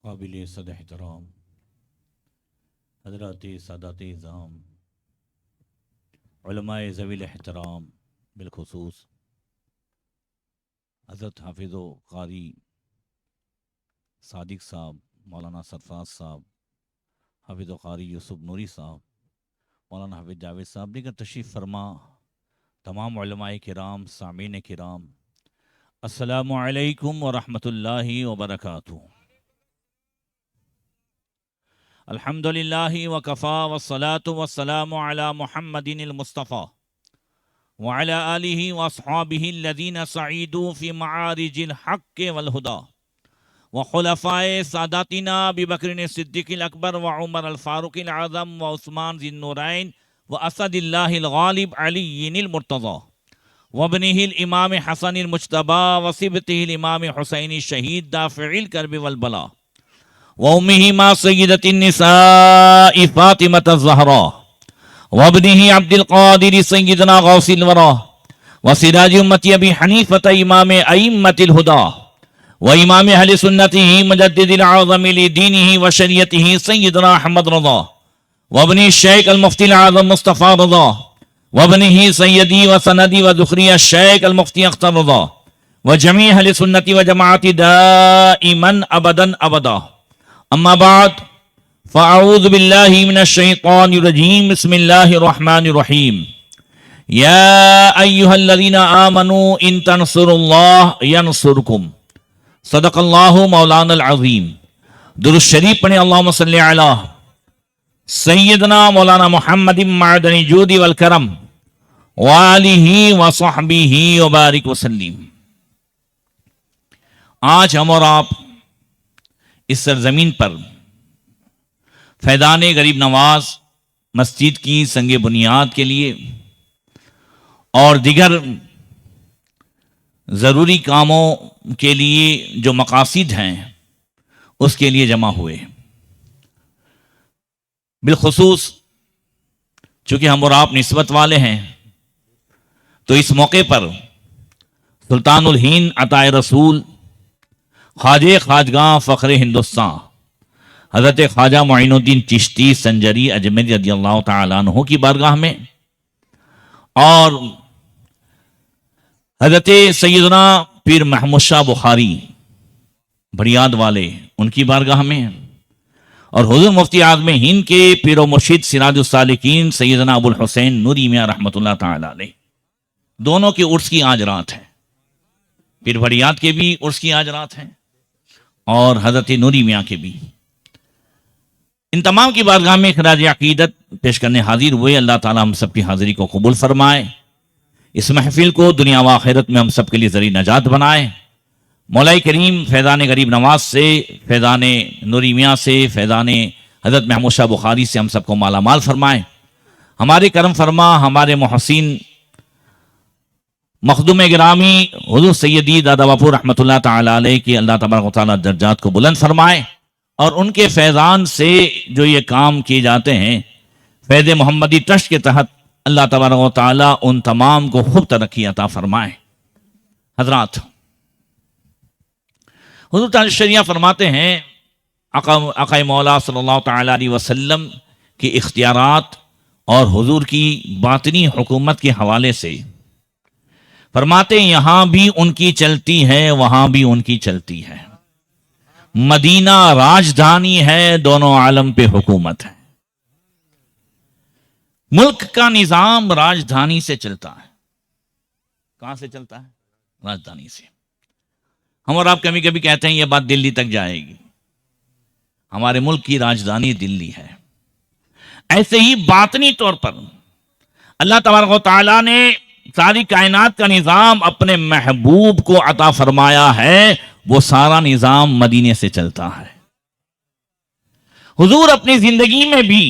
काबिल सद एहतराम हज़रात सादात इज़ाम उलमाए ज़वील एहतराम बिलखुसूस हज़रत हाफिज़ो क़ारी सादिक साहब, मौलाना सरफराज साहब, हाफिज़ो क़ारी यूसुफ नूरी साहब, मौलाना हाफिज़ जावेद साहब, दीगर तशरीफ़ फरमा तमाम उलमाए किराम, सामीन किराम, अस्सलामु अलैकुम व रहमतुल्लाहि व बरकातुहू। अल्हम्दुलिल्लाहि व कफ़ा व सलातु व सलामु अला मुहम्मदिनिल मुस्तफ़ा व अला आलिहि व अस्हाबिहि अल्लज़ीना सईदू फ़ी मआरिजिल हक़्क़ि वल हुदा व खुलफ़ाए सादातिना अबी बकर सिद्दीक़िल अकबर व उमर अल फ़ारूक़िल आज़म व उस्मान ज़िन नूरैन व असदिल्लाहिल गालिब अलीय्यिल मुर्तज़ा व इब्निहिल इमाम हसनिल मुज्तबा व सिबतिहिल इमाम हुसैन शहीद दाफ़िइल कर्ब वल बला व उम्मिहिमा सय्यदतिन निसाइ फ़ातिमत ज़हरा व इब्निहि अब्दुल क़ादिर सय्यदना गौसिल वरा व सिराज उम्मती अबी हनीफ़त इमाम अइम्मतिल हुदा व इमाम अहले सुन्नतिही मुजद्दिदिल आज़म लिदीनिही व शरीयतिही सय्यदना अहमद रज़ा व इब्नि शेख अल मुफ्ती आज़म मुस्तफ़ा रज़ा व इब्निहि सय्यदी व सनदी व ज़ुखरी शेख अल मुफ्ती अख्तर रज़ा व जमी अहले सुन्नती व जमाअती दाइमन अबदन अबदा। अम्मा बाद फ़अऊज़ु बिल्लाहि मिनश शैतानिर रजीम बिस्मिल्लाहिर रहमानिर रहीम। या अय्युहल्लज़ीना आमनू इन तंसुरुल्लाह यंसुरकुम सदक़ल्लाहु मौलानल अज़ीम। दुरूद शरीफ पढ़ें। अल्लाहुम्मा सल्लि अला सय्यदना मौलाना मुहम्मदिन मअदनी जूदी वल करम व आलिहि व सहबिही व बारिक वसल्लिम। आज हम और आप इस सरजमीन पर फैज़ान गरीब नवाज मस्जिद की संगे बुनियाद के लिए और दिगर ज़रूरी कामों के लिए जो मकासिद हैं उसके लिए जमा हुए। बिलखुसूस चूँकि हम और आप निस्बत वाले हैं तो इस मौके पर सुल्तानुल हिंद अताए रसूल ख्वाजे ख्वाजगां फ़ख्रे हिंदुस्तान हज़रत ख्वाजा मोइनुद्दीन चिश्ती संजरी अजमेरी रज़ियल्लाहु तआला अन्हु की बारगाह में और हज़रत सैयदना पीर महमूद शाह बुखारी बड़ियाद वाले उनकी बारगाह में और हुज़ूर मुफ्ती आज़म हिंद के पीर मुर्शिद सिराजुस सालिकीन सैयदना अबुल हुसैन नूरी मियां रहमतुल्लाह तआला अलैह दोनों की उर्स की आज रात है। पीर बड़ियाद के भी उर्स की आज रात है और हज़रत नूरी मियां के भी। इन तमाम की बारगाह में खराज अकीदत पेश करने हाजिर हुए। अल्लाह ताला हम सब की हाजिरी को कबूल फरमाए, इस महफिल को दुनिया व आखिरत में हम सब के लिए ज़रिए नजात बनाए। मौलाई करीम फैज़ान गरीब नवाज से, फैज़ान नूरी मियां से, फैज़ान हज़रत महमूद शाह बुखारी से हम सबको माला माल फरमाए। हमारे करम फरमा, हमारे मोहसिन मखदूम गिरामी हुज़ूर सैयदी दादा बापू रहमतुल्लाह तआला अलैह की अल्लाह तबारक व तआला दर्जात को बुलंद फरमाए और उनके फैज़ान से जो ये काम किए जाते हैं फैज़ मोहम्मदी ट्रस्ट के तहत अल्लाह तबारक व तआला उन तमाम को खूब तरक्की अता फरमाए। हज़रात, हुज़ूर ताला शरिया फरमाते हैं आक़ा मौला सल्लल्लाहु तआला अलैहि वसल्लम के इख्तियारात और हुज़ूर की बातिनी हुकूमत के हवाले से फरमाते यहाँ भी उनकी चलती है वहां भी उनकी चलती है। मदीना राजधानी है, दोनों आलम पे हुकूमत है। मुल्क का निजाम राजधानी से चलता है। कहां से चलता है? राजधानी से। हम और आप कभी कभी कहते हैं यह बात दिल्ली तक जाएगी। हमारे मुल्क की राजधानी दिल्ली है। ऐसे ही बातनी तौर पर अल्लाह तबारक व तआला ने सारी कायनात का निजाम अपने महबूब को अता फरमाया है। वो सारा निजाम मदीने से चलता है। हुजूर अपनी जिंदगी में भी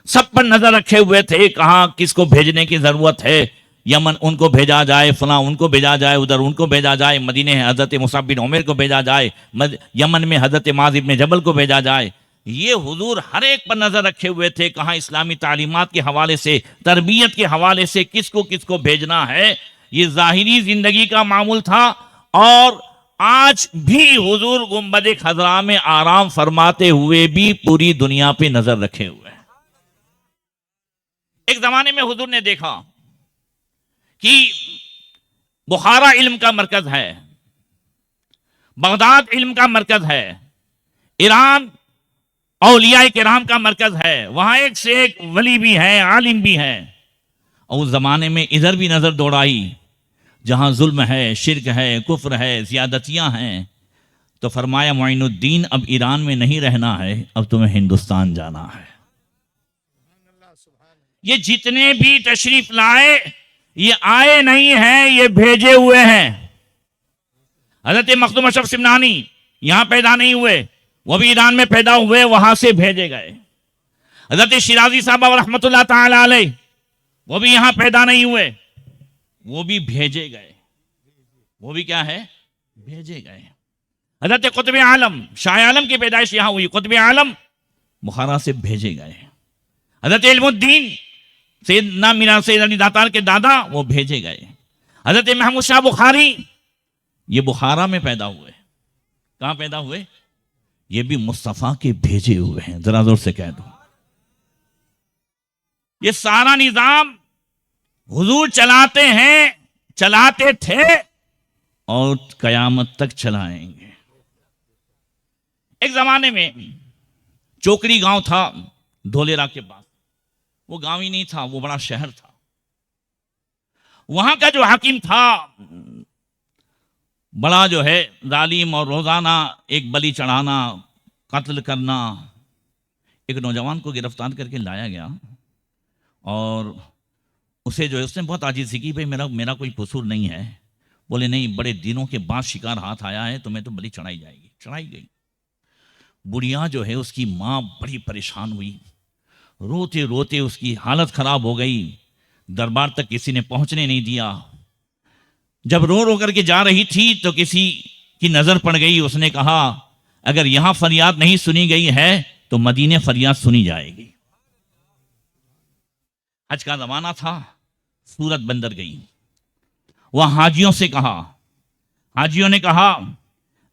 सब पर नजर रखे हुए थे, कहां किसको भेजने की जरूरत है। यमन उनको भेजा जाए, फला उनको भेजा जाए, उधर उनको भेजा जाए, मदीने हजरत मुसअब बिन उमैर को भेजा जाए, यमन में हजरत माज़ इब्न जबल को भेजा जाए। ये हुजूर हर एक पर नजर रखे हुए थे, कहाँ इस्लामी तालीमात के हवाले से, तरबियत के हवाले से किसको किसको भेजना है। ये जाहिरी जिंदगी का मामूल था और आज भी हुजूर गुंबद खजरा में आराम फरमाते हुए भी पूरी दुनिया पे नजर रखे हुए हैं। एक जमाने में हुजूर ने देखा कि बुखारा इल्म का मरकज है, बगदाद इल्म का मरकज है, ईरान औलिया किराम का मरकज है, वहां एक से एक वली भी है, आलिम भी है। और उस जमाने में इधर भी नजर दौड़ाई, जहां जुल्म है, शिर्क है, कुफ्र है, ज्यादतियां हैं, तो फरमाया मोइनुद्दीन अब ईरान में नहीं रहना है, अब तुम्हें हिंदुस्तान जाना है। ये जितने भी तशरीफ लाए ये आए नहीं हैं, ये भेजे हुए हैं। हजरत मखदूम अशरफ सिमनानी यहां पैदा नहीं हुए, वो भी ईरान में पैदा हुए, वहां से भेजे गए। हजरत शिराजी साहब रहमतुल्लाह ताला अलैह वो भी यहां पैदा नहीं हुए, वो भी भेजे गए। वो भी क्या है? भेजे गए। हजरत कुतुब आलम शाह आलम की पैदाइश यहां हुई, कुतुब आलम बुखारा से भेजे गए। हजरत इल्मुद्दीन सैयदना मीरा सैयद अली दातार के दादा वो भेजे गए। हजरत महमूद शाह बुखारी ये बुखारा में पैदा हुए। कहां पैदा हुए? ये भी मुस्तफा के भेजे हुए हैं। जरा जोर से कह दो। ये सारा निजाम हुजूर चलाते हैं, चलाते थे और कयामत तक चलाएंगे। एक जमाने में चोकड़ी गांव था धोलेरा के पास। वो गांव ही नहीं था, वो बड़ा शहर था। वहां का जो हाकिम था बड़ा जो है जालिम, और रोजाना एक बलि चढ़ाना, कत्ल करना। एक नौजवान को गिरफ्तार करके लाया गया और उसे जो है उसने बहुत आजीज़ी की, भाई मेरा कोई कसूर नहीं है। बोले नहीं, बड़े दिनों के बाद शिकार हाथ आया है, तुम्हें तो बलि चढ़ाई जाएगी। चढ़ाई गई। बुढ़िया जो है उसकी माँ बड़ी परेशान हुई, रोते रोते उसकी हालत खराब हो गई। दरबार तक किसी ने पहुंचने नहीं दिया। जब रो रो करके जा रही थी तो किसी की नजर पड़ गई। उसने कहा अगर यहां फरियाद नहीं सुनी गई है तो मदीने फरियाद सुनी जाएगी। हज का जमाना था, सूरत बंदर गई। वह हाजियों से कहा, हाजियों ने कहा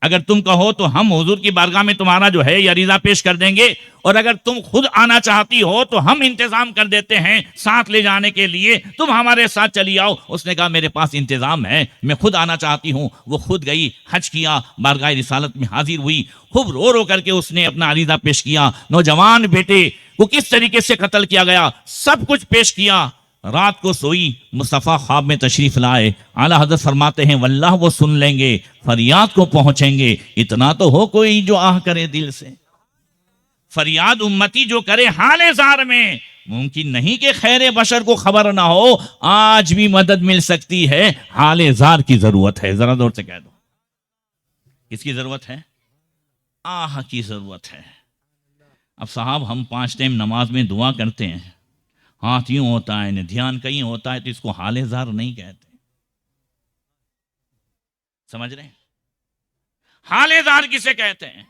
अगर तुम कहो तो हम हुजूर की बारगाह में तुम्हारा जो है अरीजा पेश कर देंगे, और अगर तुम खुद आना चाहती हो तो हम इंतजाम कर देते हैं साथ ले जाने के लिए, तुम हमारे साथ चली आओ। उसने कहा मेरे पास इंतजाम है, मैं खुद आना चाहती हूँ। वो खुद गई, हज किया, बारगाह रिसालत में हाजिर हुई। खूब रो रो करके उसने अपना अरीजा पेश किया। नौजवान बेटे को किस तरीके से कत्ल किया गया सब कुछ पेश किया। रात को सोई, मुस्तफ़ा ख्वाब में तशरीफ लाए। आला हज़रत फरमाते हैं वल्लाह वो सुन लेंगे, फरियाद को पहुंचेंगे। इतना तो हो कोई जो आह करे दिल से। फरियाद उम्मती जो करे हाले जार में, मुमकिन नहीं कि खैर बशर को खबर ना हो। आज भी मदद मिल सकती है, हाले जार की जरूरत है। जरा जोर से कह दो, किसकी जरूरत है? आह की जरूरत है। अब साहब हम 5 टाइम नमाज में दुआ करते हैं, हाथ यूं होता है, ध्यान कहीं होता है, तो इसको हालेजार नहीं कहते। समझ रहे? हालेजार किसे कहते हैं?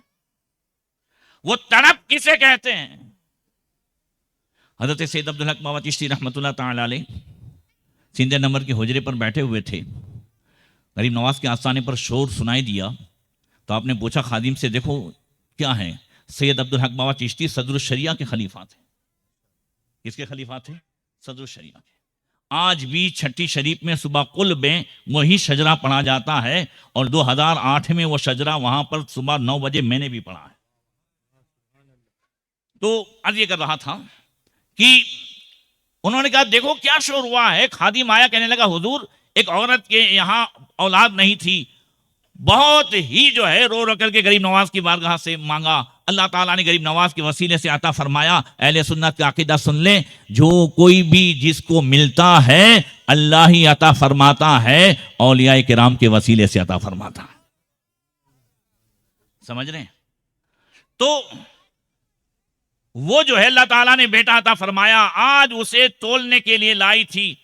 वो तड़प किसे कहते हैं? हजरत सैयद अब्दुल हक बाबा चिश्ती रहमतुल्लाह ताला अलैह सिंधे नंबर के हुजरे पर बैठे हुए थे। गरीब नवाज के आस्थाने पर शोर सुनाई दिया तो आपने पूछा खादिम से, देखो क्या है? सैयद अब्दुल हक बाबा चिश्ती सदरुल शरिया के खलीफा थे। किसके खलीफा थे? सदरुल शरिया के। आज भी छठी शरीफ में सुबह कुल में वही शजरा पढ़ा जाता है, और 2008 में वो शजरा वहां पर सुबह 9 बजे मैंने भी पढ़ा है। तो आज ये कर रहा था कि उन्होंने कहा देखो क्या शोर हुआ है। खादिम आया, कहने लगा हुजूर एक औरत के यहाँ औलाद नहीं थी, बहुत ही जो है रो रो करके गरीब नवाज की बारगाह से मांगा। अल्लाह ताला ने गरीब नवाज के वसीले से अता फरमाया। अहले सुन्नत का अकीदा सुन ले, जो कोई भी जिसको मिलता है अल्लाह ही अता फरमाता है, औलिया किराम के वसीले से अता फरमाता है। समझ रहे हैं? तो वो जो है अल्लाह ताला ने बेटा अता फरमाया, आज उसे तोलने के लिए लाई थी।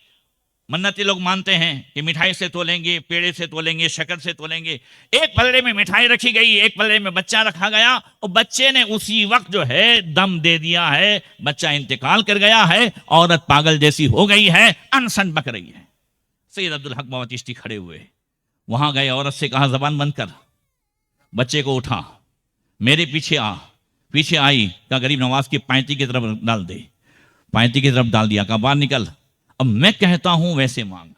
मन्नती लोग मानते हैं कि मिठाई से तोलेंगे, पेड़े से तोलेंगे, शक्कर से तोलेंगे। एक पलड़े में मिठाई रखी गई, एक पलड़े में बच्चा रखा गया, और बच्चे ने उसी वक्त जो है दम दे दिया है। बच्चा इंतकाल कर गया है, औरत पागल जैसी हो गई है, अनसन बक रही है। सैयद अब्दुल हक बाबा चिश्ती खड़े हुए, वहां गए, औरत से कहा जबान बंद कर, बच्चे को उठा, मेरे पीछे आ। पीछे आई, कहा गरीब नवाज की पैंती की तरफ डाल दे, पैंती की तरफ डाल दिया, कहा बाहर निकल, अब मैं कहता हूं वैसे मांग।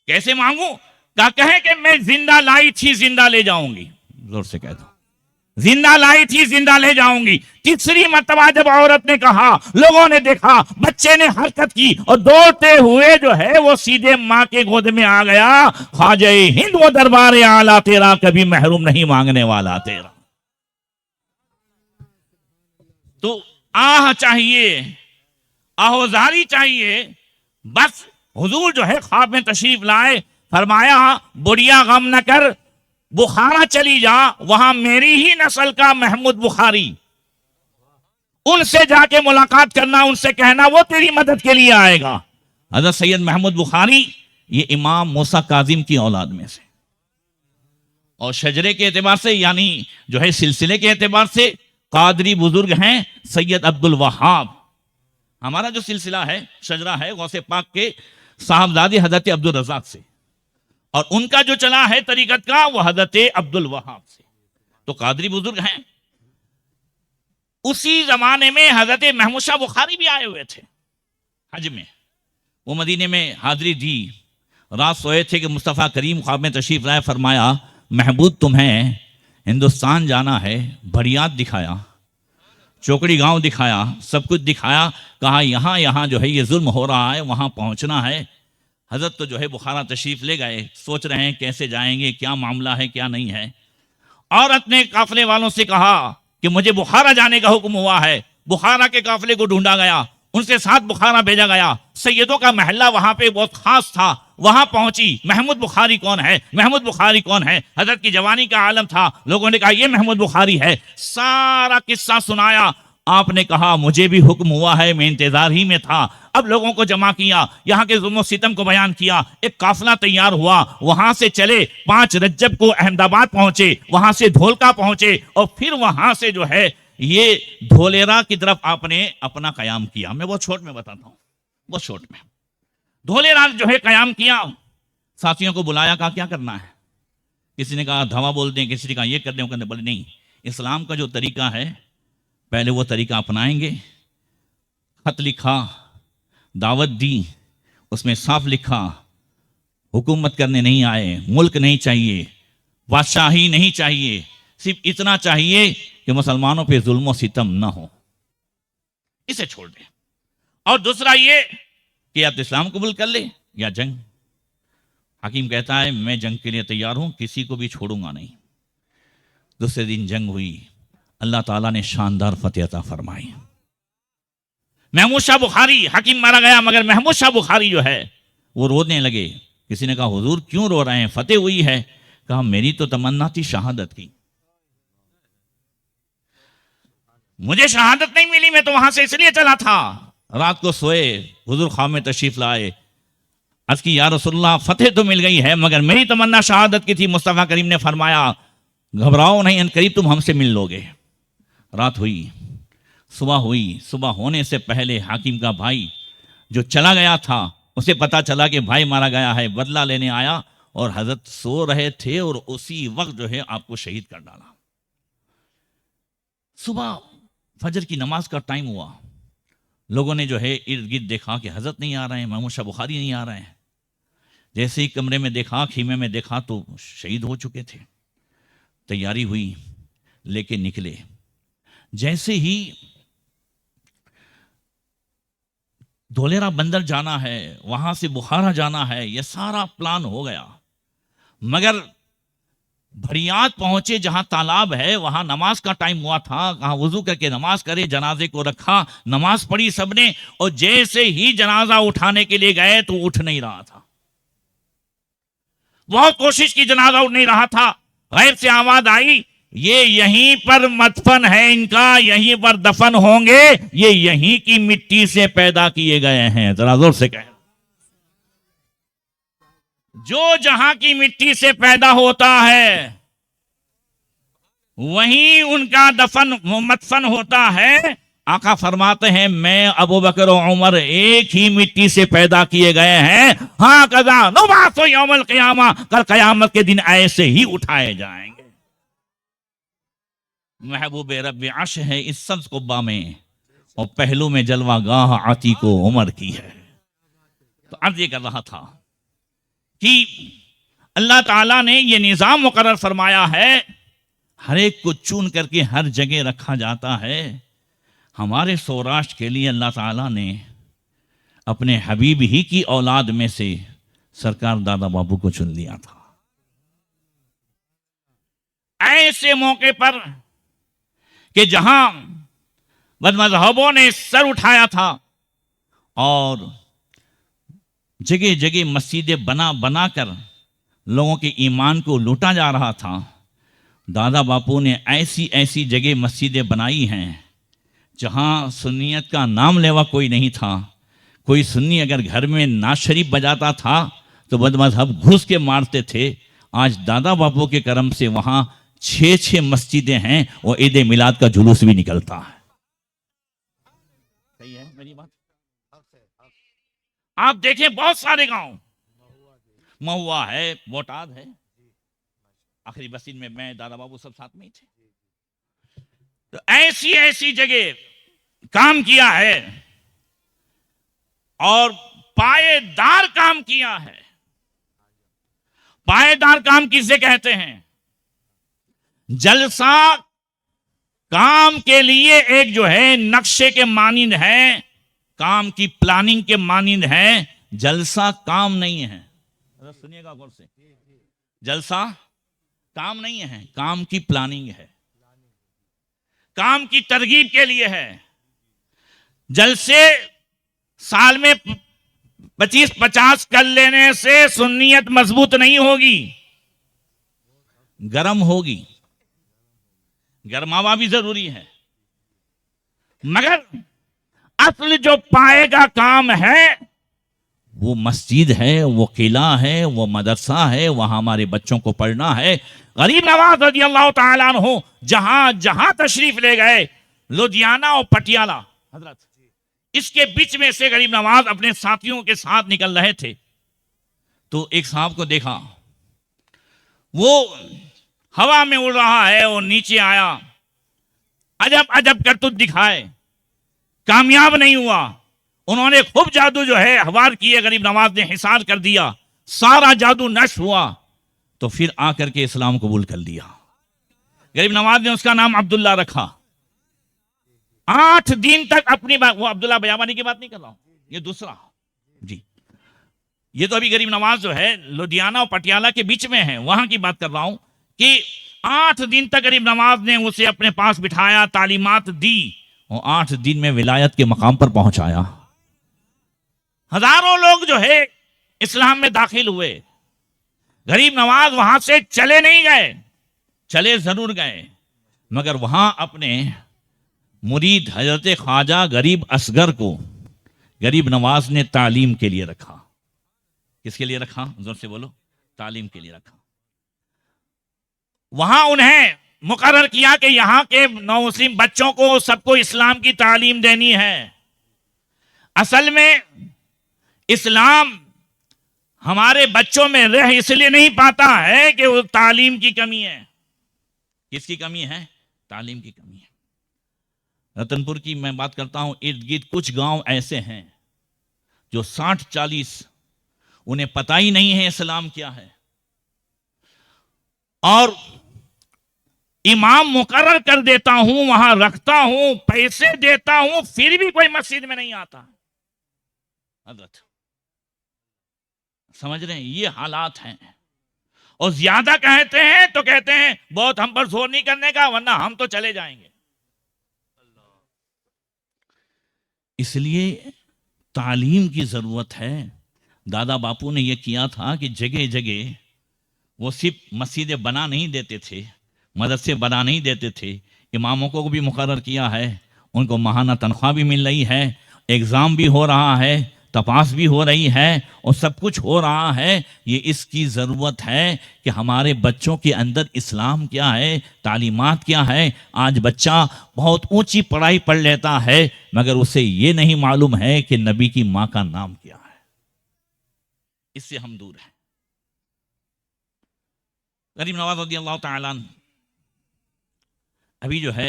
कैसे मांगू? कहा कहे कि मैं जिंदा लाई थी जिंदा ले जाऊंगी, जोर से कह दो, जिंदा लाई थी जिंदा ले जाऊंगी। तीसरी मर्तबा जब औरत ने कहा, लोगों ने देखा, बच्चे ने हरकत की और दौड़ते हुए जो है वो सीधे मां के गोद में आ गया। ख्वाजा हिंद वो दरबार आला तेरा, कभी महरूम नहीं मांगने वाला तेरा। तो आह चाहिए, आहोजारी चाहिए। बस हुजूर जो है ख्वाब में तशरीफ लाए, फरमाया बुढ़िया गम न कर, बुखारा चली जा, वहां मेरी ही नस्ल का महमूद बुखारी, उनसे जाके मुलाकात करना, उनसे कहना वो तेरी मदद के लिए आएगा। हजरत सैयद महमूद बुखारी ये इमाम मूसा काजिम की औलाद में से, और शजरे के एतबार से यानी जो है सिलसिले के एतबार से कादरी बुजुर्ग हैं सैयद अब्दुल वहाब। हमारा जो सिलसिला है शजरा है गौसे पाक के साहबजादे हजरत अब्दुल रज़ाक से, और उनका जो चला है तरीकत का वो हजरत अब्दुल वहाब से, तो कादरी बुजुर्ग हैं। उसी जमाने में हजरत महमूद शाह बुखारी भी आए हुए थे हज में, वो मदीने में हाजिरी दी। रात सोए थे कि मुस्तफ़ा करीम ख्वाब में तशरीफ लाए, फरमाया महबूब तुम्हें हिंदुस्तान जाना है। बढ़ियात दिखाया, चौकड़ी गांव दिखाया, सब कुछ दिखाया, कहा यहाँ यहाँ जो है ये जुल्म हो रहा है, वहां पहुंचना है। हजरत तो जो है बुखारा तशरीफ ले गए, सोच रहे हैं कैसे जाएंगे, क्या मामला है क्या नहीं है। औरत ने काफले वालों से कहा कि मुझे बुखारा जाने का हुक्म हुआ है। बुखारा के काफले को ढूंढा गया, उनसे साथ बुखारा भेजा गया। सैयदों का महल्ला वहां पे बहुत खास था, वहां पहुंची। महमूद बुखारी कौन है, महमूद बुखारी कौन है? हजरत की जवानी का आलम था, लोगों ने कहा ये महमूद बुखारी है। सारा किस्सा सुनाया। आपने कहा मुझे भी हुक्म हुआ है, मैं इंतजार ही में था। अब लोगों को जमा किया, यहाँ के जुल्म सितम को बयान किया। एक काफिला तैयार हुआ, वहां से चले, 5 रज्जब को अहमदाबाद पहुंचे, वहां से धोलका पहुंचे, और फिर वहां से जो है ये धोलेरा की तरफ आपने अपना कयाम किया। मैं बहुत शॉर्ट में बताता हूँ, बहुत शॉर्ट में। धोलेरा जो है कयाम किया, साथियों को बुलाया, कहा क्या करना है? किसी ने कहा धवा बोल दें, किसी ने कहा ये कर दें, बोले नहीं, इस्लाम का जो तरीका है पहले वो तरीका अपनाएंगे। खत लिखा, दावत दी, उसमें साफ लिखा हुकूमत करने नहीं आए, मुल्क नहीं चाहिए, बादशाही नहीं चाहिए, सिर्फ इतना चाहिए कि मुसलमानों पे जुल्म सितम ना हो, इसे छोड़ दें। और दूसरा ये कि या तो इस्लाम कबूल कर ले या जंग। हकीम कहता है मैं जंग के लिए तैयार हूं, किसी को भी छोड़ूंगा नहीं। दूसरे दिन जंग हुई, अल्लाह ताला ने शानदार फतेह अता फरमाई। महमूद शाह बुखारी, हकीम मारा गया, मगर महमूद शाह बुखारी जो है वो रोने लगे। किसी ने कहा हुजूर क्यों रो रहे हैं, फतेह हुई है। कहा मेरी तो तमन्ना थी शहादत की, मुझे शहादत नहीं मिली, मैं तो वहां से इसलिए चला था। रात को सोए, हुजूर ख्वाब में तशरीफ लाए, अर्ज की या रसूलल्लाह फतेह तो मिल गई है मगर मेरी तमन्ना शहादत की थी। मुस्तफ़ा करीम ने फरमाया घबराओ नहीं, अनकरीब तुम हमसे मिल लोगे। रात हुई, सुबह हुई। सुबह होने से पहले हाकिम का भाई जो चला गया था, उसे पता चला कि भाई मारा गया है, बदला लेने आया, और हजरत सो रहे थे और उसी वक्त जो है आपको शहीद कर डाला। सुबह फजर की नमाज का टाइम हुआ, लोगों ने जो है इर्द गिर्द देखा कि हजरत नहीं आ रहे हैं, महमूद शाह बुखारी नहीं आ रहे हैं। जैसे ही कमरे में देखा, खीमे में देखा तो शहीद हो चुके थे। तैयारी हुई, लेके निकले। जैसे ही धोलेरा बंदर जाना है, वहां से बुखारा जाना है, यह सारा प्लान हो गया। मगर भरियात पहुंचे, जहां तालाब है, वहां नमाज का टाइम हुआ था। कहा वजू करके नमाज करे, जनाजे को रखा, नमाज पढ़ी सबने, और जैसे ही जनाजा उठाने के लिए गए तो उठ नहीं रहा था। बहुत कोशिश की, जनाजा उठ नहीं रहा था। गैब से आवाज आई ये यहीं पर मदफन है इनका, यहीं पर दफन होंगे, ये यहीं की मिट्टी से पैदा किए गए हैं। जरा जोर से कहें, जो जहां की मिट्टी से पैदा होता है वहीं उनका दफन मदफन होता है। आका फरमाते हैं मैं अबू बकर और उमर एक ही मिट्टी से पैदा किए गए हैं, हाँ कदा नुबासो यौमल क़ियामा, कल क़यामत के दिन ऐसे ही उठाए जाएंगे। महबूब रब्बे अर्श है इस सब्ज़ कुब्बा में और पहलू में जलवा गाह आतीको उमर की है। तो अर्ज ये कर रहा था कि अल्लाह ताला ने ये निज़ाम मुकर्रर फरमाया है, हर एक को चुन करके हर जगह रखा जाता है। हमारे सौराष्ट्र के लिए अल्लाह ताला ने अपने हबीब ही की औलाद में से सरकार दादा बाबू को चुन लिया था। ऐसे मौके पर कि जहां बदमज़हबों ने सर उठाया था और जगह जगह मस्जिदें बना बना कर लोगों के ईमान को लूटा जा रहा था, दादा बापू ने ऐसी ऐसी जगह मस्जिदें बनाई हैं जहां सुन्नियत का नाम लेवा कोई नहीं था। कोई सुन्नी अगर घर में नाज शरीफ बजाता था तो बदमज़हब घुस के मारते थे। आज दादा बापू के करम से वहां 6 मस्जिदें हैं और ईद मिलाद का जुलूस भी निकलता है। सही है मेरी बात? आप देखें बहुत सारे गांव, महुआ है, बोटाद है, आखिरी बस्ती में मैं दादा बाबू सब साथ में ही थे। तो ऐसी ऐसी जगह काम किया है और पायेदार काम किया है। पायेदार काम किसे कहते हैं? जलसा काम के लिए एक जो है नक्शे के मानिंद है, काम की प्लानिंग के मानिंद है। जलसा काम नहीं है, सुनिएगा गौर से, जलसा काम नहीं है, काम की प्लानिंग है, काम की तरगीब के लिए है। जलसे साल में 25-50 कर लेने से सुन्नियत मजबूत नहीं होगी, गरम होगी, गरमावा भी जरूरी है। मगर असल जो पाएगा काम है वो मस्जिद है, वो किला है, वो मदरसा है, वहां हमारे बच्चों को पढ़ना है। गरीब नवाज रज़ी अल्लाह ताला अन्हु जहां जहां तशरीफ ले गए, लुधियाना और पटियाला हजरत, इसके बीच में से गरीब नवाज अपने साथियों के साथ निकल रहे थे तो एक साहब को देखा, वो हवा में उड़ रहा है और नीचे आया, अजब अजब करतूत दिखाए, कामयाब नहीं हुआ। उन्होंने खूब जादू जो है हवार किए, गरीब नवाज ने हिसार कर दिया, सारा जादू नष्ट हुआ। तो फिर आकर के इस्लाम कबूल कर लिया। गरीब नवाज ने उसका नाम अब्दुल्ला रखा। 8 दिन तक अपनी बात, वो अब्दुल्ला बयाबानी की बात नहीं कर रहा हूं, ये दूसरा जी, ये तो अभी गरीब नवाज जो है लुधियाना और पटियाला के बीच में है, वहां की बात कर रहा हूं कि 8 दिन तक गरीब नवाज ने उसे अपने पास बिठाया, तालीमात दी और 8 दिन में विलायत के मकाम पर पहुंचाया। हजारों लोग जो है इस्लाम में दाखिल हुए। गरीब नवाज वहां से चले नहीं गए, चले जरूर गए, मगर वहां अपने मुरीद हजरत ख्वाजा गरीब असगर को गरीब नवाज ने तालीम के लिए रखा। किसके लिए रखा? जोर से बोलो। तालीम के लिए रखा। वहां उन्हें मुकर्रर किया कि यहां के नौ मुस्लिम बच्चों को सबको इस्लाम की तालीम देनी है। असल में इस्लाम हमारे बच्चों में रह इसलिए नहीं पाता है कि वो तालीम की कमी है। किसकी कमी है? तालीम की कमी है। रतनपुर की मैं बात करता हूं, इर्द गिर्द कुछ गांव ऐसे हैं जो 60-40 उन्हें पता ही नहीं है इस्लाम क्या है, और इमाम मुकर्रर कर देता हूं, वहां रखता हूं, पैसे देता हूं, फिर भी कोई मस्जिद में नहीं आता। हजरत समझ रहे हैं? ये हालात हैं। और ज्यादा कहते हैं तो कहते हैं बहुत हम पर जोर नहीं करने का, वरना हम तो चले जाएंगे। इसलिए तालीम की जरूरत है। दादा बापू ने यह किया था कि जगह जगह वो सिर्फ मस्जिदें बना नहीं देते थे, मदरसे बना नहीं देते थे, इमामों को भी मुकर्रर किया है, उनको माहाना तनख्वाह भी मिल रही है, एग्ज़ाम भी हो रहा है, तपास भी हो रही है और सब कुछ हो रहा है। ये इसकी ज़रूरत है कि हमारे बच्चों के अंदर इस्लाम क्या है, तालीमात क्या है। आज बच्चा बहुत ऊंची पढ़ाई पढ़ लेता है मगर उसे ये नहीं मालूम है कि नबी की माँ का नाम क्या है। इससे हम दूर हैं। गरीब नवाज रज़ी अल्लाह तआला अन्हु अभी जो है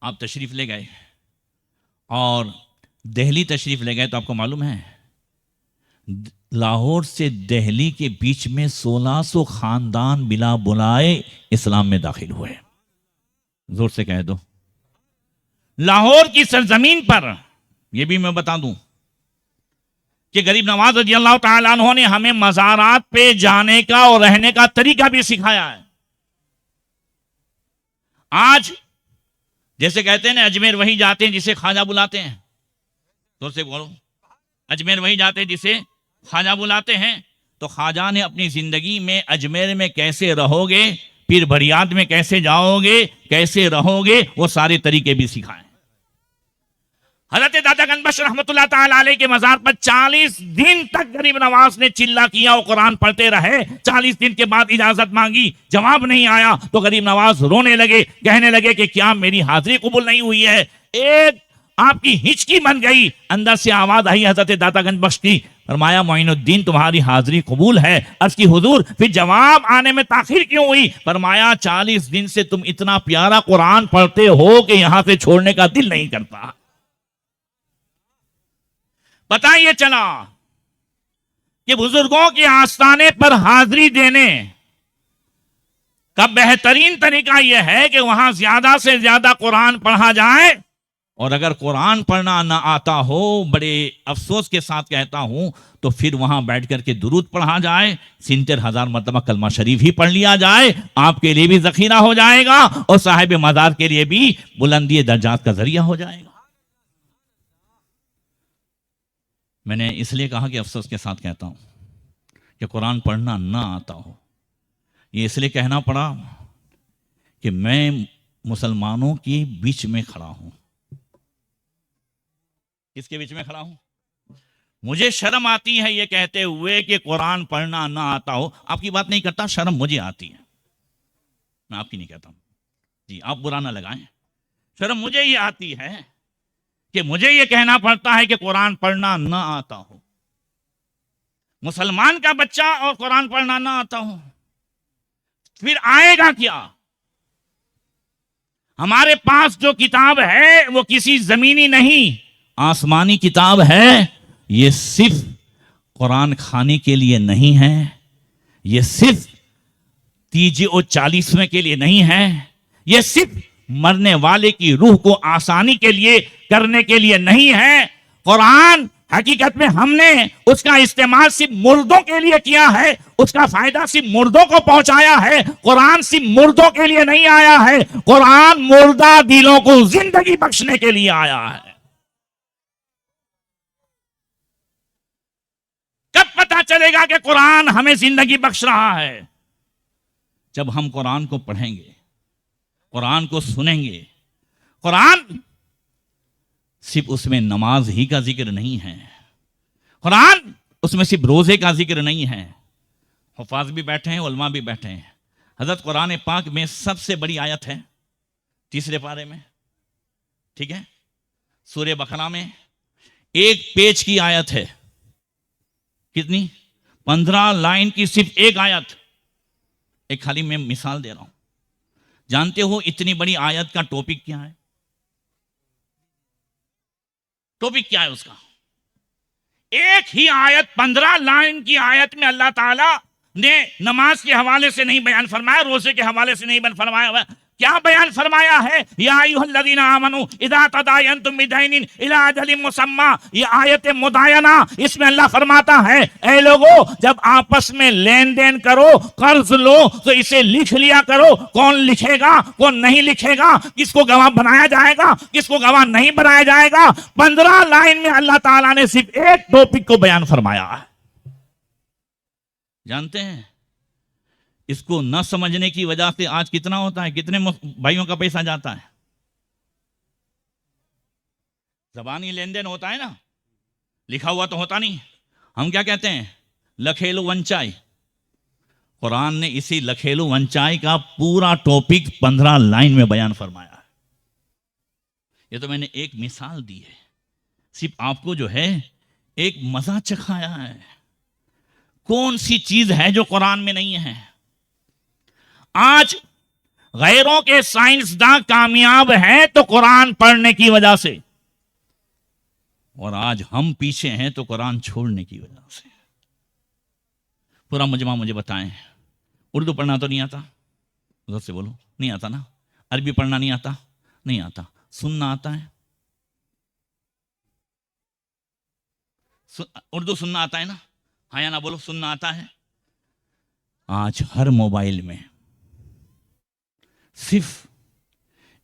आप तशरीफ़ ले गए और दिल्ली तशरीफ़ ले गए, तो आपको मालूम है लाहौर से दिल्ली के बीच में 1600 ख़ानदान बिला बुलाए इस्लाम में दाखिल हुए। जोर से कह दो, लाहौर की सरजमीन पर। यह भी मैं बता दूं कि गरीब नवाज रज़ी अल्लाह तआला अन्हु ने हमें मज़ारात पे जाने का और रहने का तरीका भी सिखाया है। आज जैसे कहते हैं ना, अजमेर वही जाते हैं जिसे ख्वाजा बुलाते हैं। जोर से बोलो, अजमेर वही जाते हैं जिसे ख्वाजा बुलाते हैं। तो ख्वाजा ने अपनी जिंदगी में अजमेर में कैसे रहोगे, पीर भरियात में कैसे जाओगे, कैसे रहोगे, वो सारे तरीके भी सिखाए। हजरत दादा गंज रहमतुल्लाह ताला अलैह के मज़ार पर 40 दिन तक गरीब नवाज ने चिल्ला किया और कुरान पढ़ते रहे। 40 दिन के बाद इजाजत मांगी, जवाब नहीं आया तो गरीब नवाज रोने लगे, कहने लगे कि क्या मेरी हाजिरी कबूल नहीं हुई है। एक आपकी हिचकी बन गई, अंदर से आवाज आई हजरत दाता गंज बख्श की, फरमाया मोइनुद्दीन तुम्हारी हाजिरी कबूल है। अर्ज की हुजूर फिर जवाब आने में ताखिर क्यों हुई? फरमाया 40 दिन से तुम इतना प्यारा कुरान पढ़ते हो कि यहां से छोड़ने का दिल नहीं करता। पता ये चला कि बुजुर्गों के आस्थाने पर हाजिरी देने का बेहतरीन तरीका यह है कि वहां ज्यादा से ज्यादा कुरान पढ़ा जाए। और अगर कुरान पढ़ना ना आता हो, बड़े अफसोस के साथ कहता हूं, तो फिर वहां बैठ करके दुरूद पढ़ा जाए, 73,000 मरतबा कलमा शरीफ ही पढ़ लिया जाए। आपके लिए भी जखीरा हो जाएगा और साहिब मज़ार के लिए भी बुलंदी दर्जात का जरिया हो जाएगा। मैंने इसलिए कहा कि अफसोस के साथ कहता हूं कि कुरान पढ़ना ना आता हो। ये इसलिए कहना पड़ा कि मैं मुसलमानों के बीच में खड़ा हूं। किसके बीच में खड़ा हूं? मुझे शर्म आती है ये कहते हुए कि कुरान पढ़ना ना आता हो। आपकी बात नहीं करता, शर्म मुझे आती है, मैं आपकी नहीं कहता जी, आप बुरा ना लगाएं। शर्म मुझे ये आती है कि मुझे ये कहना पड़ता है कि कुरान पढ़ना ना आता हो। मुसलमान का बच्चा और कुरान पढ़ना ना आता हो, फिर आएगा क्या? हमारे पास जो किताब है वो किसी जमीनी नहीं, आसमानी किताब है। ये सिर्फ कुरान खाने के लिए नहीं है, ये सिर्फ तीजे और 40वें के लिए नहीं है, ये सिर्फ मरने वाले की रूह को आसानी के लिए करने के लिए नहीं है। कुरान हकीकत में हमने उसका इस्तेमाल सिर्फ मुर्दों के लिए किया है, उसका फायदा सिर्फ मुर्दों को पहुंचाया है। कुरान सिर्फ मुर्दों के लिए नहीं आया है, कुरान मुर्दा दिलों को जिंदगी बख्शने के लिए आया है। कब पता चलेगा कि कुरान हमें जिंदगी बख्श रहा है? जब हम कुरान को पढ़ेंगे, कुरान को सुनेंगे। कुरान सिर्फ उसमें नमाज ही का जिक्र नहीं है, कुरान उसमें सिर्फ रोजे का जिक्र नहीं है। हुफाज भी बैठे हैं, उलमा भी बैठे हैं। हजरत कुरान पाक में सबसे बड़ी आयत है 3 पारे में, ठीक है, सूरह बकरा में 1 पेज की आयत है। कितनी? 15 लाइन की सिर्फ एक आयत। एक खाली मैं मिसाल दे रहा हूं। जानते हो इतनी बड़ी आयत का टॉपिक क्या है? टॉपिक क्या है उसका? एक ही आयत, 15 लाइन की आयत में अल्लाह ताला ने नमाज के हवाले से नहीं बयान फरमाया, रोजे के हवाले से नहीं बयान फरमाया। क्या बयान फरमाया है? या अय्युहल्लज़ीना आमनू इज़ा तदायनतुम बिदैनिन इला अजलिन मुसम्मा। ये आयत मुदायना, इसमें अल्लाह फरमाता है ऐ लोगों, जब आपस में लेन देन करो, कर्ज लो, तो इसे लिख लिया करो। कौन लिखेगा, कौन नहीं लिखेगा, किसको गवाह बनाया जाएगा, किसको गवाह नहीं बनाया जाएगा। 15 लाइन में अल्लाह ताला ने सिर्फ एक टॉपिक को बयान फरमाया है। जानते हैं इसको न समझने की वजह से आज कितना होता है, कितने भाइयों का पैसा जाता है। जबानी लेन देन होता है ना, लिखा हुआ तो होता नहीं। हम क्या कहते हैं, लखेलू वंचाई। कुरान ने इसी लखेलू वंचाई का पूरा टॉपिक 15 लाइन में बयान फरमाया है। ये तो मैंने एक मिसाल दी है, सिर्फ आपको जो है एक मजा चखाया है। कौन सी चीज है जो कुरान में नहीं है? आज गैरों के साइंसदान कामयाब हैं तो कुरान पढ़ने की वजह से, और आज हम पीछे हैं तो कुरान छोड़ने की वजह से। पूरा मुजमा मुझे बताएं, उर्दू पढ़ना तो नहीं आता? उधर से बोलो, नहीं आता ना? अरबी पढ़ना नहीं आता? नहीं आता। सुनना आता है? उर्दू सुनना आता है ना? हाँ या ना बोलो, सुनना आता है? आज हर मोबाइल में सिर्फ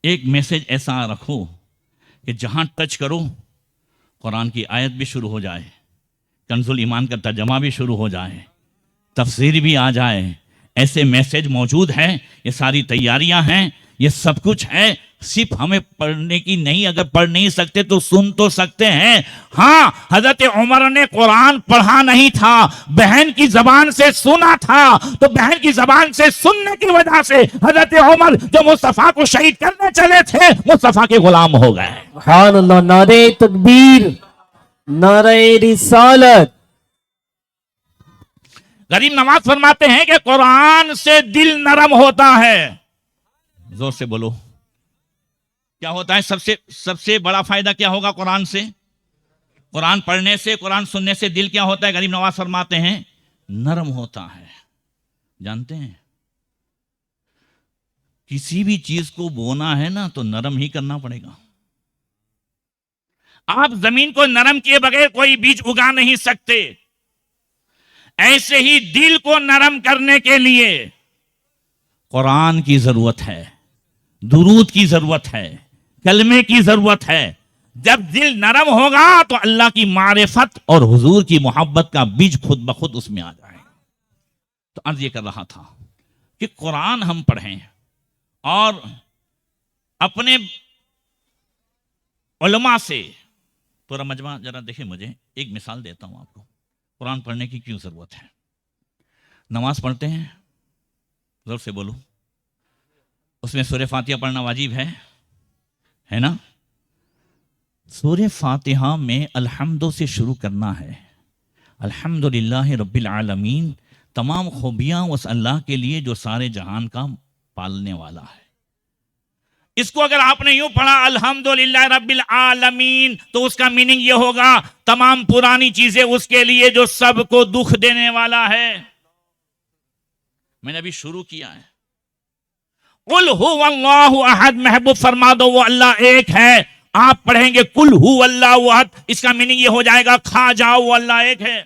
एक मैसेज ऐसा रखो कि जहां टच करो कुरान की आयत भी शुरू हो जाए, कंजुल ईमान का तर्जमा भी शुरू हो जाए, तफसीर भी आ जाए। ऐसे मैसेज मौजूद हैं, ये सारी तैयारियां हैं, ये सब कुछ है। सिर्फ हमें पढ़ने की नहीं, अगर पढ़ नहीं सकते तो सुन तो सकते हैं। हाँ, हजरत उमर ने कुरान पढ़ा नहीं था, बहन की जबान से सुना था। तो बहन की जबान से सुनने की वजह से हजरत उमर जो मुस्तफा को शहीद करने चले थे, मुस्तफा के गुलाम हो गए। सुभान अल्लाह, नारे तकबीर, नारे रिसालत। गरीब नवाज फरमाते हैं कि कुरान से दिल नरम होता है। जोर से बोलो, क्या होता है? सबसे बड़ा फायदा क्या होगा कुरान से? कुरान पढ़ने से, कुरान सुनने से दिल क्या होता है? गरीब नवाज फरमाते हैं नरम होता है। जानते हैं, किसी भी चीज को बोना है ना तो नरम ही करना पड़ेगा। आप जमीन को नरम किए बगैर कोई बीज उगा नहीं सकते। ऐसे ही दिल को नरम करने के लिए कुरान की जरूरत है, दुरूद की जरूरत है, कलमे की जरूरत है। जब दिल नरम होगा तो अल्लाह की मारिफत और हुजूर की मोहब्बत का बीज खुद ब खुद उसमें आ जाएगा। तो अर्ज ये कर रहा था कि कुरान हम पढ़ें और अपने उलमा से पूरा मजमा जरा देखें। मुझे एक मिसाल देता हूं आपको, कुरान पढ़ने की क्यों जरूरत है। नमाज पढ़ते हैं, जोर से बोलो, उसमें सूरह फातिहा पढ़ना वाजिब है ना? सूरह फातिहा में अल्हम्दु से शुरू करना है। अल्हम्दुलिल्लाह रब्बिल आलमीन, तमाम खूबियां उस अल्लाह के लिए जो सारे जहान का पालने वाला है। इसको अगर आपने यूं पढ़ा अल्हम्दुलिल्लाह रब्बिल आलमीन, तो उसका मीनिंग ये होगा तमाम पुरानी चीजें उसके लिए जो सबको दुख देने वाला है। मैंने अभी शुरू किया है, कुल हुवल्लाहु अहद, महबूब फरमा दो वो अल्लाह एक है। आप पढ़ेंगे कुल हुवल्लाहु अहद, इसका मीनिंग ये हो जाएगा खा जाओ वो अल्लाह एक है।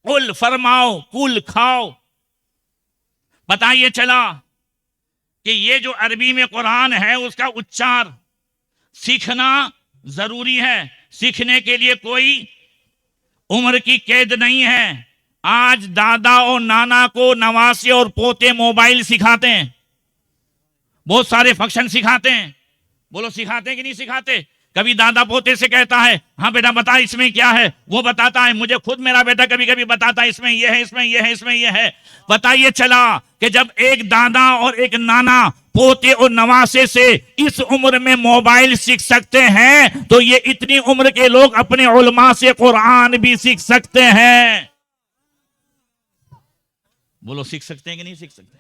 कुल फरमाओ, कुल खाओ। पता ये चला कि ये जो अरबी में कुरान है उसका उच्चार सीखना जरूरी है। सीखने के लिए कोई उम्र की कैद नहीं है। आज दादा और नाना को नवासे और पोते मोबाइल सिखाते हैं, बहुत सारे फंक्शन सिखाते हैं। बोलो सिखाते हैं कि नहीं सिखाते? कभी दादा पोते से कहता है हाँ बेटा बता इसमें क्या है, वो बताता है। मुझे खुद मेरा बेटा कभी कभी बताता है इसमें ये है, इसमें ये है, इसमें ये है। पता ये चला कि जब एक दादा और एक नाना पोते और नवासे से इस उम्र में मोबाइल सीख सकते हैं, तो ये इतनी उम्र के लोग अपने उलमा से कुरान भी सीख सकते हैं। बोलो सीख सकते हैं कि नहीं सीख सकते?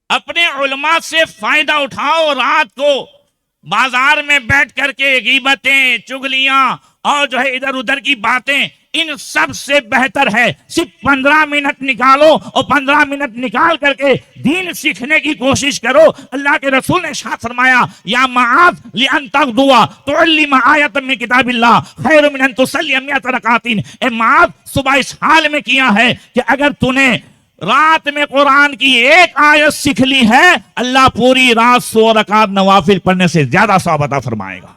अपने उलमा से फायदा उठाओ। रात को बाजार में बैठ करके गीबतें, चुगलियां और जो है इधर उधर की बातें, इन सब से बेहतर है सिर्फ 15 मिनट निकालो और 15 मिनट निकाल करके दीन सीखने की कोशिश करो। अल्लाह के रसूल ने इरशाद फरमाया या माआज लिअन तगदुआ तुअल्लिम आयतन मिन किताबिल्लाह खैरुम मिन अन तुसल्ली मिअत रकातिन। ए माआज, सुबह इस हाल में किया है कि अगर तूने रात में कुरान की एक आयत सीख ली है, अल्लाह पूरी रात 100 रकात नवाफिल पढ़ने से ज्यादा सवाब अता फरमाएगा।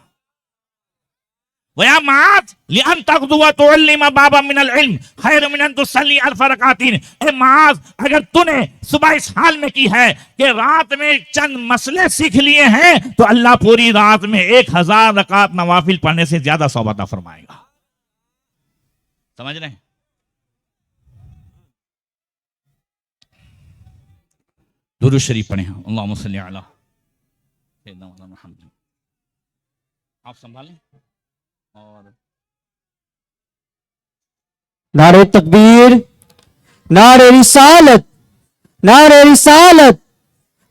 वया माज लिअन तग़दुवा तुअल्लिम बाबा मिनल इल्म खैर मिन अन तुसल्ली अल्फ रकातिन। ए माज, अगर तूने सुबह इस हाल में की है कि रात में चंद मसले सीख लिए हैं तो अल्लाह पूरी रात में 1000 रकात नवाफिल पढ़ने से ज्यादा सवाब अता फरमाएगा। समझ रहे हैं? दुरूद शरीफ पढ़े हैं। अल्लाहुम्मा सल्ली अला सय्यिदना मुहम्मद। आप संभालें। और नारे तकबीर, नारे रिसालत, नारे रिसालत,